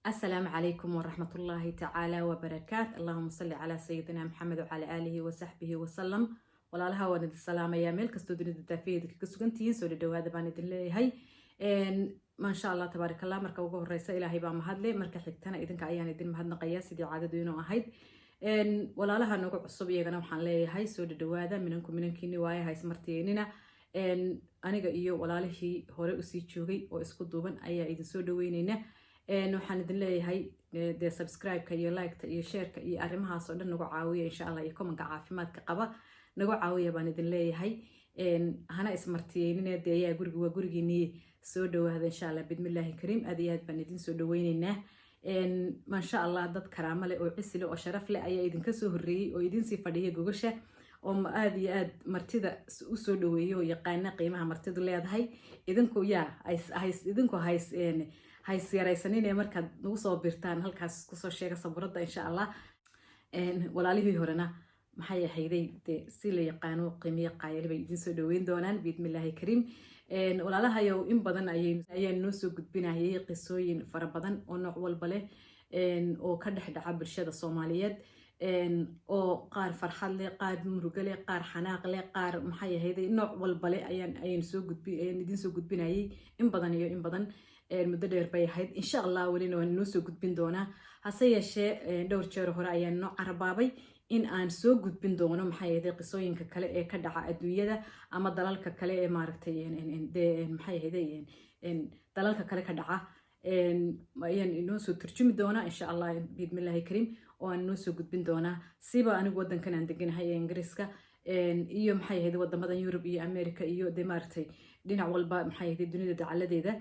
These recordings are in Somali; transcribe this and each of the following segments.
السلام عليكم ورحمة الله تعالى وبركاته. اللهم صل على سيدنا محمد وعلى آله وصحبه وسلم. ولا لها وند السلام يا ملك استوديو التفيد كسكنتين سو دhowaada baan idin leeyahay ما شاء الله تبارك الله marka ugu horeysa ilaahay baa mahadle marka xigtana idinka ayaan idin mahadnaqayaa sidii caadadu inoo ahayd walaalaha nagu cusub iyagana waxaan leeyahay soo dhowaada minankiini waaye hays marteenina aniga iyo walaalihii hore u sii joogay oo isku duuban ayaa idin soo dhaweynayna waxaan idin leeyahay de subscribe-ka iyo like-ta iyo share-ka iyo arrimahaas oo dhan nagu caawiya insha Allah iyo comment-ka caafimaadka qaba nagu caawiya baan idin leeyahay hana ismartiyeynina de ayaa gurigiinii soo dhawaada insha Allah bidmillaahi kariim aad iyo aad baan idin soo dhaweynaynaa ma sha Allah dad karaamo leh oo cisile oo sharaf leh ayaa idinka soo horreeyay oo idin sii fadhiya gogasha oo aad iyo aad martida u soo dhaweeyo yaqaana qiimaha martidu leedahay idinku hays yaraysanin markaad nagu soo birtaan halkaas ku soo sheega saburada insha Allah walaalihii horena maxay ahayday si la yaqaano qiimiye qaayil bay idin soo dhaweyn doonaan bidmillaahi kariim walaalahayow in badan ayaan noo soo gudbinayay qisooyin fara badan oo nooc walba leh oo ka dhex dhaca bulshada Soomaaliyeed oo qaar farxad leh qaar murugo leh qaar xanaaq leh qaar maxay ahayday nooc walba leh ayaan idin soo gudbinayay in badan muddo dheer bay ahayd insha Allah walina waan noo soo gudbin doonaa hase yeeshee dhowr jeer hore ayaan noo carabaabay in aan soo gudbin doono maxay ahayday qisooyinka kale ee ka dhaca adduunyada ama dalalka kale ee maaragtay maxay ahayday dalalka kale ka dhaca ayaan inoo soo turjumi doonaa insha Allah bidmillaahi kariim oo aan noo soo gudbin doonaa siba anigu wadankan aan deganahay ee Ingiriiska iyo maxay ahayday wadamadan Yurub iyo America iyo de maaragtay dhinac walba maxay ahayday dunida dacaladeeda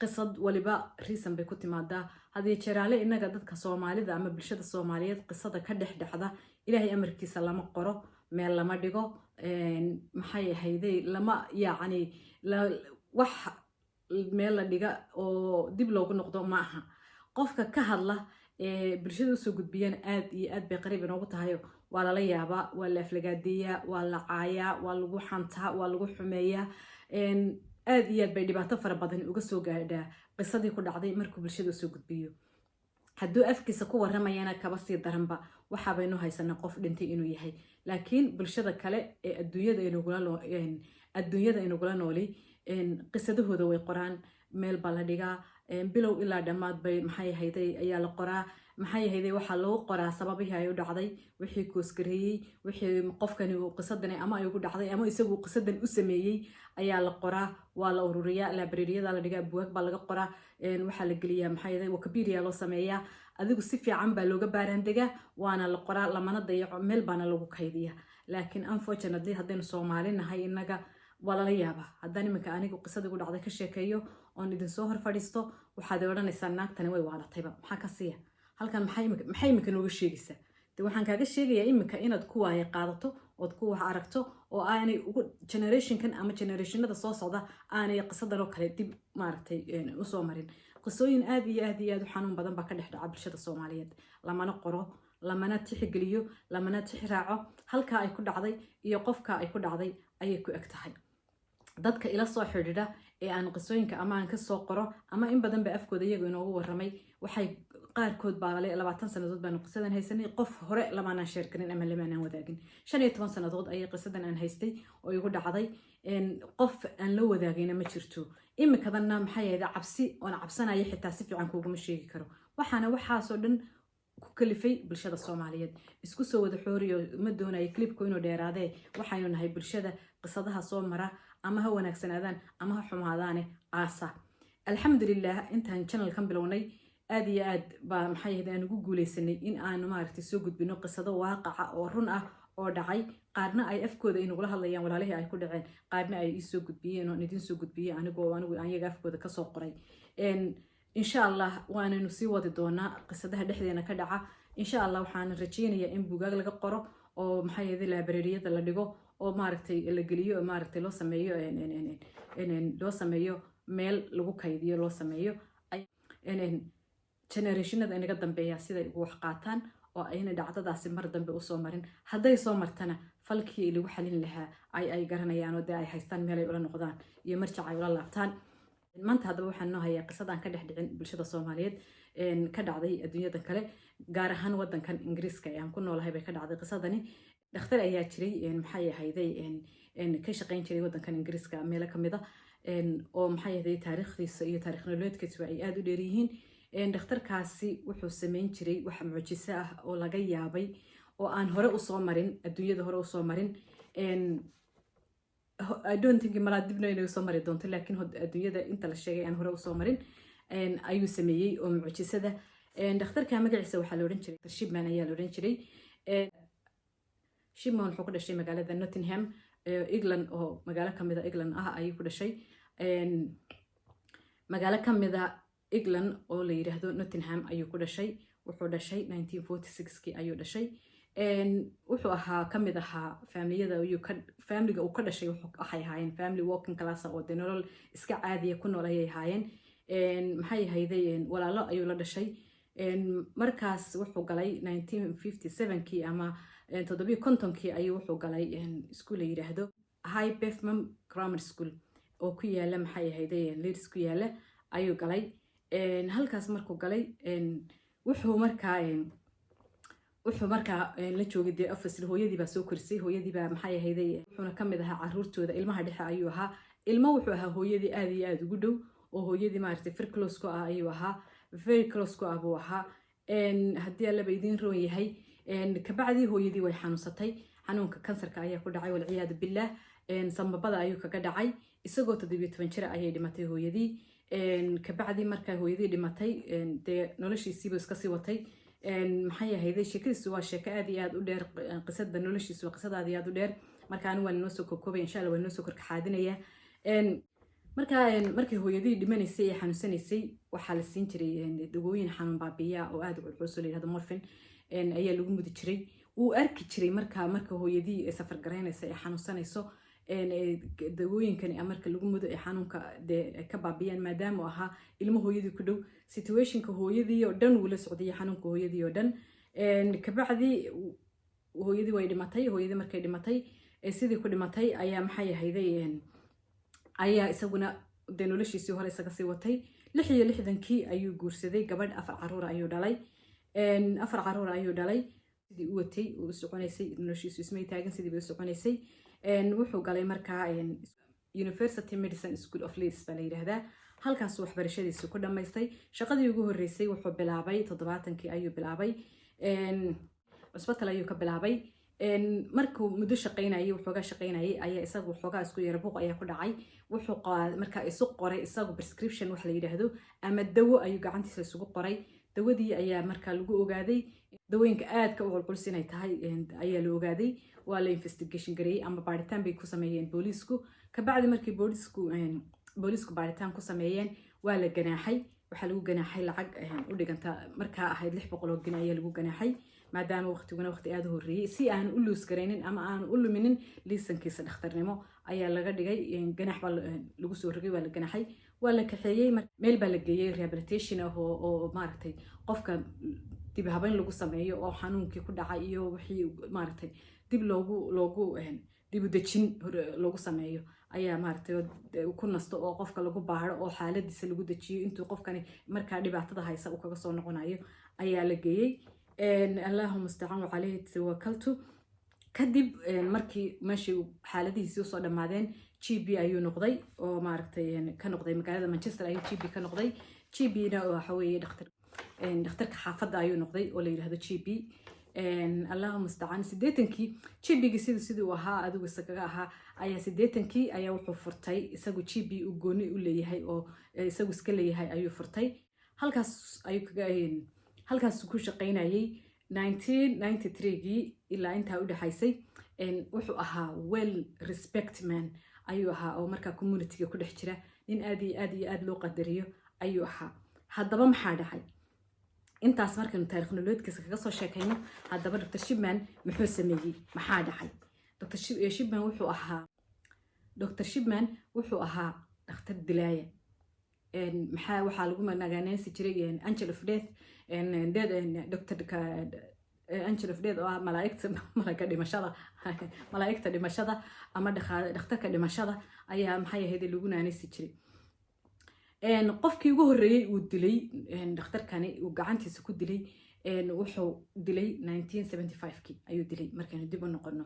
qisad waliba reason bay ku timaadaa hadii jaraale inaga dadka Soomaalida ama bulshada Soomaaliyeed qisada ka dhex dhaxda Ilaahay amarkiisa lama qoro meel lama dhigo maxay ahayday lama yaani wax meel la dhiga oo dib loogu noqdo ma aha qofka ka hadla bulshada soo gudbiyaan aad iyo aad bay qariib inoogu tahay waa la yaabaa waa la aflagaadeeyaa waa la caayaa waa lagu xantaa waa lagu xumeeyaa aad iyo aad bay dhibaato fara badan uga soo gaadhaa qisadii ku dhacday markuu bulshada soo gudbiyo hadduu afkiisa ku waramayana kaba sii daranba waxa baynu haysanaa qof dhintay inuu yahay laakiin bulshada kale ee adduunyada inagula nooli qisadahooda way qoraan meel baa la dhigaa bilow ilaa dhammaad bay maxay ahayday ayaa la qoraa maxay ahayday waxaa lagu qoraa sababihii ay u dhacday wixii koosgareeyay wixii qofkani uu qisadan ama ay ugu dhacday ama isagu qisadan u sameeyay ayaa la qoraa waa la ururiyaa library-yada la dhigaa buug baa laga qoraa waxaa la geliyaa maxay ahayday Wikipedia loo sameeyaa adigu si fiican baa looga baarandegaa waana la qoraa lamana dayaco meel baana lagu kaydiyaa laakiin unfortunately haddaynu Soomaali nahay inaga wala la yaaba haddaan iminka anigu qisadigu dhacday ka sheekeeyo oon idin soo hor fadhiisto waxaad odhanaysaa naagtani way waalatayba maxaa ka siiya halkan maxay iminka nooga sheegaysaa de waxaan kaaga sheegayaa iminka inaad ku waaye qaadato ood ku wax aragto oo aanay ugu generationkan ama generationada soo socda aanay qisadan oo kale dib maaragtay u soo marin qisooyin aad iyo aad u xanuun badan baa ka dhex dhaca bulshada Soomaaliyeed lamana qoro lamana tixgeliyo lamana tixraaco halka ay ku dhacday iyo qofka ay ku dhacday ayay ku eg tahay dadka ila soo xidhiidha ee aan qisooyinka ama aan ka soo qoro ama in badan ba afkooda iyagu inoogu waramay waxay qaarkood baa leh 20 sanadood baan qisadan haysanay qof hore lamaana share karin ama lamaana wadaagin 15 sanadood ayay qisadan aan haystay oo igu dhacday qof aan la wadaagayna ma jirto imikadanna maxay ahayd cabsi oo cabsanaya xitaa si fiican kuugu ma sheegi karo waxaas oo dhan ku kalifay bulshada Soomaaliyeed isku soo wada xooriyo ma doonayo clipku inuu dheeraade waxaynu nahay bulshada qisadaha soo mara ama ha wanaagsanaadaan ama ha xumaadaane aasa alxamdulillah intaan channel kan bilownay aad iyo aad baa maxay ahayd aan ugu guuleysanay in aan maaragtay soo gudbino qisado waaqaca oo run ah oo dhacay qaarna ay afkooda inagula hadlayaan walaalihii ay ku dhaceen qaarna ay ii soo gudbiyeen oo idin soo gudbiyay anigu ayaga afkooda ka soo qoray insha Allah waanaynu sii wadi doonaa qisadaha dhexdeena ka dhaca insha Allah waxaan rajeynayaa in buugaag laga qoro oo maxay ahayd library-yada la dhigo oo maaragtay la geliyo maaragtay loo sameeyo meel lagu kaydiyo loo sameeyo generationada inaga dambeeya sida ugu wax qaataan oo ayna dhacdadaasi mar dambe u soo marin hadday soo martana falkii lagu xalin lahaa ay garanayaan oo ay haystaan meel ay ula noqdaan iyo marjac ay ula laabtaan maanta haddaba waxaan noo hayaa qisadaan ka dhex dhicin bulshada Soomaaliyeed ka dhacday adduunyada kale gaar ahaan wadankan Ingiriiska aan ku noolahay bay ka dhacday qisadani dhakhtar ayaa jiray maxay ahayday ka shaqayn jiray wadankan Ingiriiska meel ka mid ah oo maxay ahayday taariikhdiisa iyo taariikh nololeedkiisa ay aad u dheer yihiin dhakhtarkaasi wuxuu sameyn jiray wax mucjiso ah oo laga yaabay oo aan hore u soo marin adduunyada hore u soo marin I don't think malaa dibna inay soo mari doonto laakiin adduunyada inta la sheegay aan hore u soo marin ayuu sameeyay oo mucjisada dhakhtarka magaciisa waxaa la oran jiray Dr. Shipman ayaa la oran jiray Shipman wuxuu ku dhashay magaalada Nottingham England oo magaalo kamid ah England ah ayuu ku dhashay magaalo kamid ah England oo la yiraahdo Nottingham ayuu ku dhashay wuxuu dhashay 1946kii ayuu dhashay wuxuu ahaa kamid ahaa familiga uu ka dhashay waxay ahaayeen family working class oo de nolol iska caadiya ku nool ayay ahaayeen maxay ahayday walaalo ayuu la dhashay markaas wuxuu galay 1957kii ama 750kii ayuu wuxuu galay iskuul la yiraahdo High Bethlehem Grammar School oo ku yaala maxay ahayday Leeds ku yaala ayuu galay halkaas markuu galay wuxuu markaa la joogay de office hooyadii baa soo korsay hooyadii baa maxay ahayday wuxuuna kamid ahaa caruurtooda ilmaha dhexe ayuu ahaa wuxuu ahaa hooyadii aad iyo aad ugu dhow oo hooyadii maartay very close ku ah ayuu ahaa very close ku ah buu ahaa haddii alla idin roon yahay kabacdii hooyadii way xanuunsatay xanuunka kansarka ayaa ku dhacay walciyaadu billah sambabada ayuu kaga dhacay isagoo 17 jir ayay dhimatay hooyadii kabacdii markaa hooyadii dhimatay dee noloshiisiiba iska sii watay maxay ahayday sheekadiisu waa sheeko aad iyo aad u dheer qisada noloshiisu waa qisada aad iyo aad u dheer markaan waan noo soo koobay insha Allah waan noo soo korkaxaadinaya markii hooyadii dhimanaysay ee xanuunsanaysay waxaa la siin jiray dawooyin xanuun baabiya oo aad u culus oo la yiraahdo morphine ayaa lagu mudi jiray uu arki jiray marka hooyadii safar garaynaysa ee xanuunsanayso dawooyinkan marka lagu mudo ee xanuunka ka baabiyaan maadaama ahaa ilmo hooyadii ku dhow situationka hooyadii oo dhan wala socday xanuunka hooyadii oo dhan kabacdi hooyadii way dhimatay hooyadii markay dhimatay sidii ku dhimatay ayaa maxay ahayday ayaa isaguna de noloshiisii hore isaga sii watay 66kii ayuu guursaday gabadh 4 caruur ayuu dhalay 4 caruur ayuu dhalay sidii u watay oo soconaysay noloshiisu ismay taagan sidii bay soconaysay wuxuu galay markaa University Medicine School of Leeds baa la yiraahdaa halkaas waxbarashadiisu ku dhameystay shaqadii ugu horeysay wuxuu bilaabay 70kii ayuu bilaabay cusbitaal ayuu ka bilaabay markuu muddo shaqeynayay wuxuu shaqeynayay ayaa isagu wuxuu isku yara buuq ayaa ku dhacay wuxuu markaa isu qoray isagu prescription wax la yiraahdo ama dawo ayuu gacantiisa isugu qoray dawadii ayaa markaa lagu ogaaday dawooyinka aadka u culculus inay tahay ayaa la ogaaday waa la investigation gareeyay ama baaritaan bay ku sameeyeen booliisku kabacdi markii booliisku baaritaan ku sameeyeen waa la ganaaxay waxa lagu ganaaxay lacag u dhiganta markaa ahayd 600 oo ayaa lagu ganaaxay maadaama waqtiguna waqti aad u horeeyay si aan u loos gareynin ama aan u luminin liisankiisa dhakhtarnimo ayaa laga dhigay ganaax baa lagu soo rogay waa la ganaaxay waa la kaxeeyay meel baa la geeyay rehabilitation oo maaragtay qofka dib habayn lagu sameeyo oo xanuunkii ku dhacay iyo wixii maaragtay dib loogu dib u dejin lagu sameeyo ayaa maaragtay ku nasto oo qofka lagu baaro oo xaaladiisa lagu dejiyo intuu qofkani markaa dhibaatada haysa uu kaga soo noqonayo ayaa la geeyay Allahumma musta'an wa alayhi tawakkaltu kadib markii meeshii xaaladihiisii soo dhamaadeen GP ayuu noqday oo maaragtay ka noqday magaalada Manchester ayuu GP ka noqday GP-na waxa weeye dhakhtarka xaafadda ayuu noqday oo la yiraahdo GP Allahumma musta'an 80kii GP-gi sidii uu ahaa adigu isaga ahaa ayaa 80kii ayaa wuxuu furtay isagu GP u gooni u leeyahay oo isagu iska leeyahay ayuu furtay halkaas ku shaqeynayay 1993gii ilaa inta u dhaxaysay wuxuu ahaa well respect man ayuu ahaa oo markaa community-ga ku dhex jira nin aad iyo aad loo qadariyo ayuu ahaa haddaba maxaa dhacay intaas markaynu taariikh nololeedkiisa kaga soo sheekayno haddaba Dr. Shipman muxuu sameeyay maxaa dhacay Dr. Shipman wuxuu ahaa dhakhtar dilaaya waxaa lagu magacaanaysi jiray Angel of Death Angel of Death oo ah malaa'igta dhimashada ama dhakhtarka dhimashada ayaa maxay ahayd lagu naanaysi jiray qofkii ugu horreeyey uu dilay dhakhtarkani uu gacantiisa ku dilay wuxuu dilay 1975kii ayuu dilay markaynu dib u noqono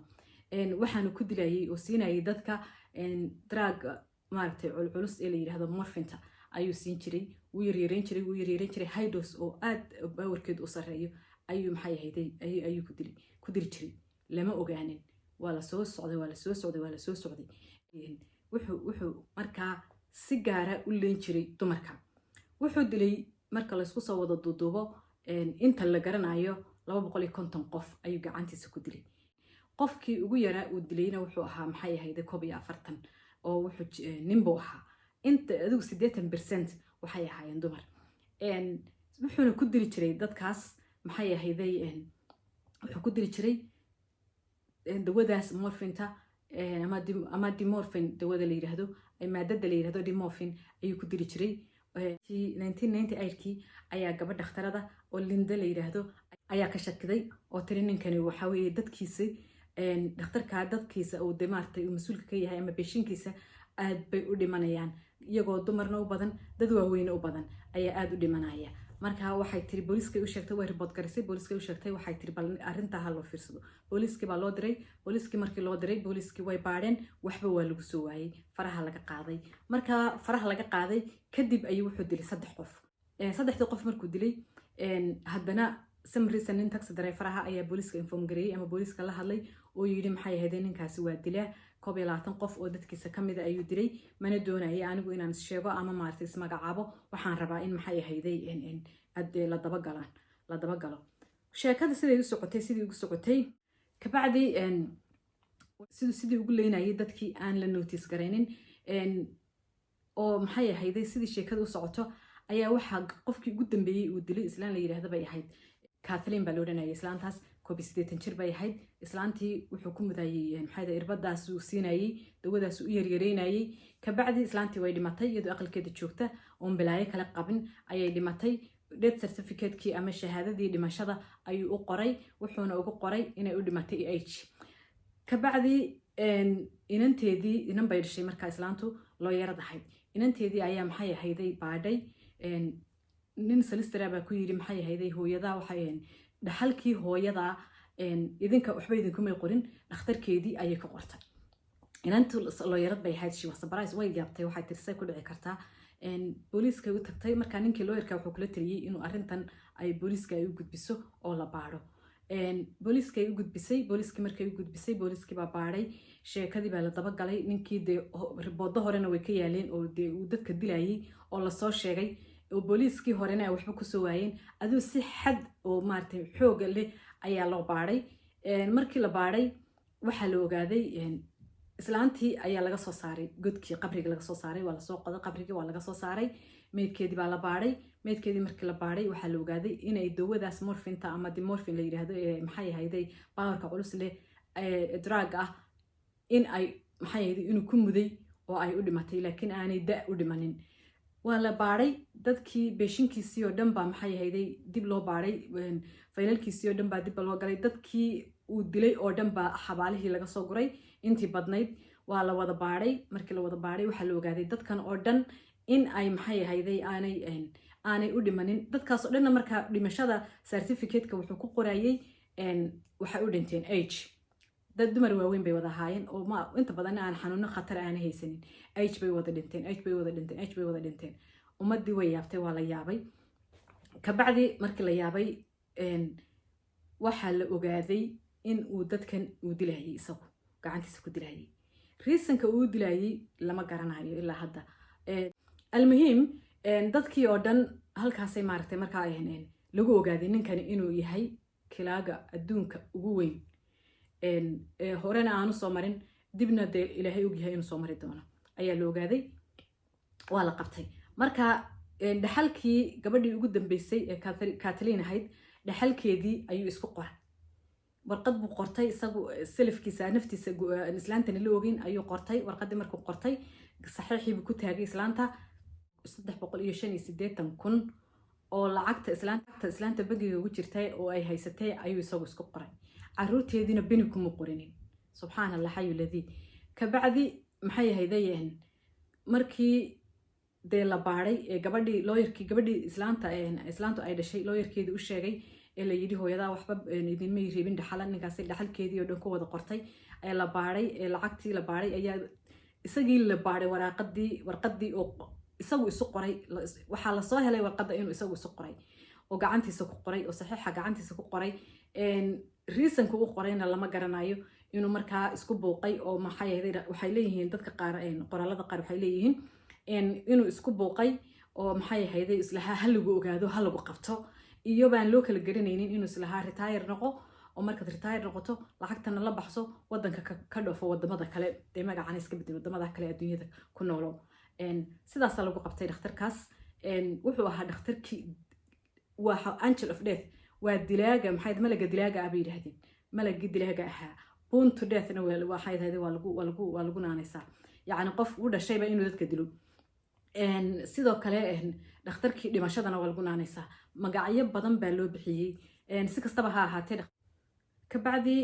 waxaanu ku dilayay oo siinayay dadka drug maaragtay culculus ee la yidhaahdo morfinta ayuu siin jiray wuu yaryareyn jiray high dose oo aad bawarkeedu u sarreeyo ayuu maxay ahayday ayuu ku dili jiray lama ogaanin waa la soo socday wuxuu markaa si gaara u leen jiray dumarka wuxuu dilay marka laysku soo wada duuduubo inta la garanayo 250 qof ayuu gacantiisa ku dilay qofkii ugu yaraa uu dilayna wuxuu ahaa maxay ahayday 41 oo ninbuu ahaa inta adigu 80% waxay ahaayeen dumar wuxuuna ku dili jiray dadkaas maxay ahayday wuxuu ku dili jiray dawadaas morfinta ama dimorphin dawada la yiraahdo maadada la yiraahdo dimorphin ayuu ku dili jiray 1998kii ayaa gabadh dhakhtarada oo Linda la yiraahdo ayaa ka shakiday oo tiri ninkani waxa weeye dadkiisa dhakhtarka dadkiisa oo demartay mas'uulka ka yahay ama beeshinkiisa aad bay u dhimanayaan iyagoo dumarna u badan dad waaweyn u badan ayaa aad u dhimanaya marka waxay tiri booliska u sheegtay way report garisay booliska u sheegtay waxay tiri bal arinta ha loo fiirsado booliski baa loo diray booliski markii loo diray booliski way baadheen waxba waa lagu soo waayay faraha laga qaaday marka faraha laga qaaday kadib ayuu wuxuu dilay 3 qof saddexdii qof markuu dilay haddana samrisan nin taxi driver ayaa booliska inform gareeyay ama booliska la hadlay oo yiri maxay ahayd ninkaasi waa dilaa 21 qof oo dadkiisa kamid ah ayuu dilay mana doonayay anigu inaan sheego ama maartay ismagacaabo waxaan rabaa in maxay ahayday la daba galo sheekada sidii ugu socotay kabacdi sidii ugu leynayay dadkii aan la notice gareynin oo maxay ahayday sidii sheekada u socoto ayaa waxa qofkii ugu dambeeyay uu dilay islaan la yiraahdo bay ahayd Kathleen baa loo dhanayay islaantaas 18 jir bay ahayd islaantii wuxuu ku mudayay maxay irbadaas uu siinayay dawadaas uu yaryareynayay kabacdi islaantii way dhimatay iyadoo aqalkeeda joogta oo bilaayo kala qabin ayay dhimatay death certificate-kii ama shahaadadii dhimashada ayuu u qoray wuxuuna ugu qoray inay u dhimatay age kabacdi inanteedii inan bay dhashay markaa islaantu loo yarad ahayd inanteedii ayaa maxay ahayday baadhay nin solicitor baa ku yiri maxay ahayday hooyada waxay dhaxalkii hooyada idinka waxba idinkuma qorin dhakhtarkeedii ayay ka qortay inantu loo yarad bay ahayd she was surprised way yaabtay waxay tirsay ku dhici kartaa booliska u tagtay marka ninkii lawyer-ka wuxuu kula taliyay inuu arintan ay booliska ay u gudbiso oo la baaro booliska ay u gudbisay markay u gudbisay booliskii baa baaray sheekadii baa la daba galay ninkii riboodo horena way ka yaaleen oo uu dadka dilayay oo la soo sheegay oo booliskii horena ay waxba ku soo waayeen aduu si xad oo maartay xoog leh ayaa loo baaray markii la baaray waxa la ogaaday islaantii ayaa laga soo saaray godkii qabriga laga soo saaray waa la soo qoday qabrigii waa laga soo saaray meedkeedii baa la baaray meedkeedii markii la baaray waxa la ogaaday inay dawadaas morfinta ama dimorphin la yiraahdo maxay ahayday powerka culus leh drug ah in ay maxay ahayday inuu ku muday oo ay u dhimatay laakiin aanay da u dhimanin waa la baaray dadkii beeshinkiisii oo dhan baa maxay ahayday dib loo baaray faylalkiisii oo dhan baa dib loo galay dadkii uu dilay oo dhan baa xabaalihii laga soo guray intii badnayd waa la wada baaray markii la wada baaray waxa la ogaaday dadkan oo dhan in ay maxay ahayday aanay u dhimanin dadkaas oo dhanna marka dhimashada certificate-ka wuxuu ku qorayay waxay u dhinteen age dad dumar waaweyn bay wada ahaayeen oo inta badan aan xanuuno khatar aan haysanin age bay wada dhinteen ummadii way yaabtay waa la yaabay kabacdi markii la yaabay waxa la ogaaday in uu dadkan uu dilayay isagu gacantiisa ku dilayay reasonka uu dilayay lama garanayo ilaa hadda almuhiim dadkii oo dhan halkaasay maaragtay markaa lagu ogaaday ninkani inuu yahay kilaaga adduunka ugu weyn horena aanu soo marin dibna dee ilaahay og yahay inuu soo mari doono ayaa la ogaaday waa la qabtay marka dhaxalkii gabadhii ugu dambeysay ee Kathleen ahayd dhaxalkeedii ayuu isku qoray warqad buu qortay isagu selfkiisa naftiisa islaantana la ogeyn ayuu qortay warqadii markuu qortay saxiixii buu ku taagay islaanta 385,000 oo lacagta islaanta bagiga ugu jirtay oo ay haysatay ayuu isagu isku qoray caruurteedina bini kuma qorinin subxaan allah xayu ladii kabacdi maxay ahayday markii dee la baaray gabadhii looyarkii gabadhii islaantu ay dhashay looyarkeedii u sheegay ee la yidhi hooyadaa waxba idinmay reebin dhaxala ninkaasi dhaxalkeedii oo dhan ku wada qortay ayaa la baaray lacagtii la baaray ayaa isagii la baaray warqadii oo isagu isu qoray waxaa lasoo helay warqadda inuu isagu isu qoray oo gacantiisa ku qoray oo saxiixa gacantiisa ku qoray reasonka u qorayna lama garanayo inuu markaa isku buuqay oo waxay leeyihiin dadka qaar qoraalada qaar waxay leeyihiin inuu isku buuqay oo maxay ahayday islahaa ha lagu ogaado ha lagu qabto iyo baan loo kala garanaynin inuu islahaa retire noqo oo markaad retire noqoto lacagtana la baxso wadanka ka dhoofo wadamada kale dee magacana iska bedel wadamada kale adduunyada ku noolo sidaasaa lagu qabtay dhakhtarkaas wuxuu ahaa dhakhtarkii waa angel of death waa dilaaga maxay malaga dilaaga ah bay yidhaahdeen malagii dilaaga ahaa born to deathna waxay tahay waa lagu naanaysaa yacni qof u dhashayba inuu dadka dilo sidoo kale dhakhtarkii dhimashadana waa lagu naanaysaa magacyo badan baa loo bixiyey si kastaba ha ahaatee kabacdi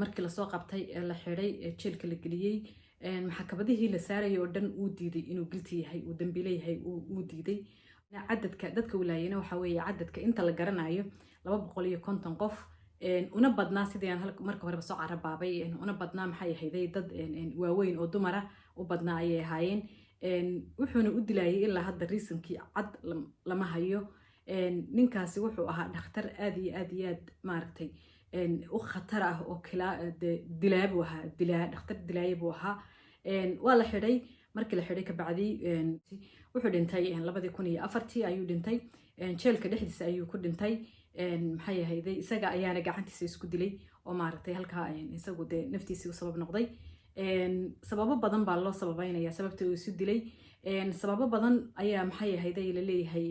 markii lasoo qabtay la xiday jeelka la geliyey maxkamadihii la saarayay oo dhan uu diiday inuu gilti yahay uu dambiile yahay uu diiday cadadka dadka wilaayana waxa weeye cadadka inta la garanayo 250 qof una badnaa sidii aan marka horeba soo carabaabay una badnaa maxay ahayday dad waaweyn oo dumara u badnaa ayay ahaayeen wuxuuna u dilayay ilaa hadda reasonkii cad lama hayo ninkaasi wuxuu ahaa dhakhtar aad iyo aad maaragtay u khatar ah oo dilaa buu ahaa dhakhtar dilaaye buu ahaa waa la xidhay markii la xidhay kabacdi wuxuu dhintay 2004 ayuu dhintay jeelka dhexdiisa ayuu ku dhintay maxay ahayday isaga ayaana gacantiisa isku dilay oo maaragtay halkaa isagu dee naftiisii u sabab noqday sababo badan baa loo sababeynaya sababta uu isu dilay sababo badan ayaa maxay ahayday la leeyahay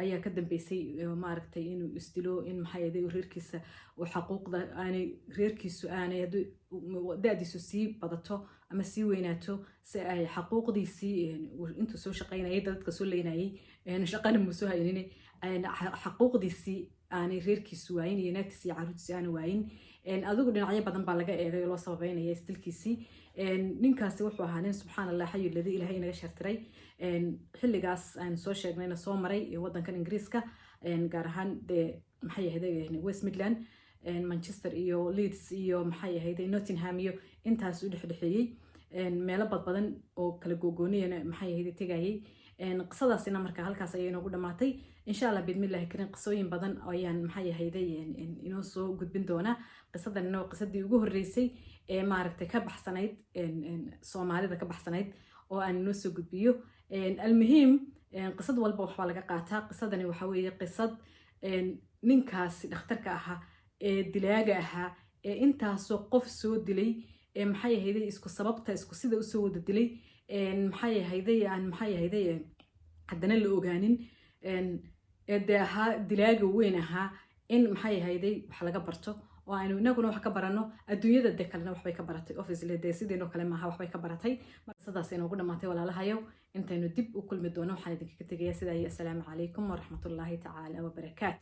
ayaa ka dambeysay maaragtay inuu isdilo in maxay ahayday reerkiisa oo xaquuqda aanay reerkiisu aanay da'diisu sii badato ama sii weynaato si ay xaquuqdiisii intuu soo shaqaynayay dadka soo leynayay shaqana muu soo haynin xaquuqdiisii aanay reerkiisu waayin iyo naagtiisi iyo caruurtiisi aanay waayin adigu dhinacyo badan baa laga eegay oo loo sababeynaya isdilkiisii ninkaasi wuxuu ahaa nin subxaan allah xayu ladii ilaahay inaga shartiray xilligaas aan soo sheegnayna soo maray wadankan ingiriiska gaar ahaan dee maxay ahayday west midland manchester iyo leeds iyo maxay ahayday nottingham iyo intaas u dhexdhexeeyey meelo badbadan oo kala googooniyana maxay ahayday tegayay qisadaasina marka halkaas ayay inoogu dhamaatay insha allah bidmillahi karin qisooyin badan ayaan maxay ahayday inoo soo gudbin doonaa qisadan oo qisadii ugu horeysay ee maaragtay ka baxsanayd soomaalida ka baxsanayd oo aan inoo soo gudbiyo almuhiim qisad walba waxbaa laga qaataa qisadani waxa weeye qisad ninkaasi dhakhtarka ahaa ee dilaaga ahaa ee intaasoo qof soo dilay maxay ahayday isku sababta isku sida usoo wada dilay maxay ahayday haddana la ogaanin dee ahaa dilaaga weyn ahaa in maxay ahayday wax laga barto oo aynu inaguna wax ka barano adduunyada de kalena waxbay ka baratay obviously dee sideenoo kale maaha waxbay ka baratay sidaas inoogu dhamaatay walaalahayow intaynu dib u kulmi doono waxaan idinkaga tegayaa sidaa iyo assalaamu calaykum waraxmatullaahi tacaala wabarakaatu